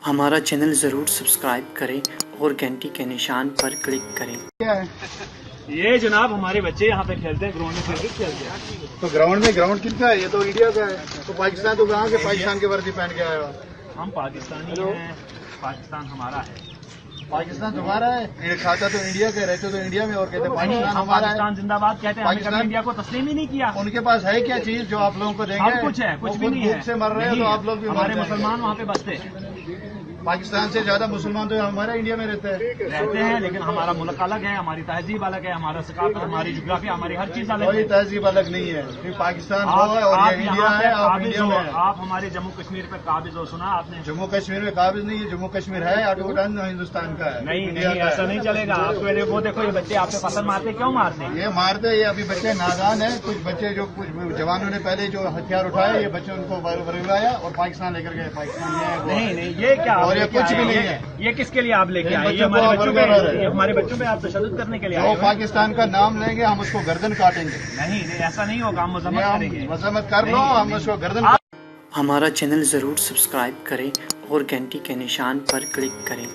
ہمارا چینل ضرور سبسکرائب کریں اور گھنٹی کے نشان پر کلک کریں۔ یہ جناب ہمارے بچے یہاں پہ کھیلتے ہیں، گراؤنڈ میں کرکٹ کھیلتے ہیں۔ تو گراؤنڈ کتنا ہے؟ یہ تو انڈیا کا ہے، تو پاکستان تو کہاں کے پاکستان کی وردی پہن کے آیا ہو؟ ہم پاکستانی ہیں، پاکستان ہمارا ہے۔ پاکستان تمہارا ہے، کھاتا تو انڈیا کا، رہتے تو انڈیا میں، اور کہتے ہیں پاکستان ہم ہمارا پاکستان ہے۔ زندہ باد کہتے ہیں، ہم نے کبھی انڈیا کو تسلیم ہی نہیں کیا۔ ان کے پاس ہے کیا چیز جو آپ لوگوں کو دیں گے؟ سب کچھ ہے، کچھ بھی نہیں ہے۔ بھوک سے مر رہے ہیں تو آپ لوگ بھی ہمارے مسلمان وہاں پہ بستے ہیں۔ پاکستان سے زیادہ مسلمان تو ہمارے انڈیا میں رہتے ہیں، لیکن ہمارا ملک الگ ہے، ہماری تہذیب الگ ہے، ہمارا ثقافت، ہماری جغرافیہ، ہماری ہر چیز الگ کوئی ہے۔ تہذیب الگ نہیں ہے، پاکستان ہو اور یہ انڈیا ہے، آپ انڈیا میں ہیں۔ آپ ہمارے جموں کشمیر پہ قابض ہو، سنا آپ نے؟ جموں کشمیر میں قابض نہیں ہے، جموں کشمیر ہے آٹوٹن ہندوستان کا ہے، نہیں انڈیا نہیں، کا ایسا ہے۔ نہیں چلے گا۔ آپ پہلے وہ دیکھو، یہ بچے آپ پہ پتھر مارتے، کیوں مارتے ہیں؟ یہ مارتے، یہ ابھی بچے نادان ہیں، کچھ بچے جو کچھ جوانوں نے پہلے جو ہتھیار اٹھائے، یہ بچے ان کو برگلایا اور پاکستان لے کر گئے۔ پاکستان یہ ہے وہ ہے۔ نہیں نہیں، یہ کیا؟ اور یہ کچھ بھی نہیں ہے۔ یہ کس کے لیے آپ لے کے آئے؟ یہ ہمارے بچوں پہ آپ تشدد کرنے کے لیے آئے جو ہیں؟ پاکستان کا نام لیں گے ہم اس کو گردن کاٹیں گے۔ نہیں نہیں، ایسا نہیں ہوگا، ہم مذمت کریں گے۔ مذمت کر لو، ہم اس کو گردن ہمارا چینل ضرور سبسکرائب کریں اور گھنٹی کے نشان پر کلک کریں۔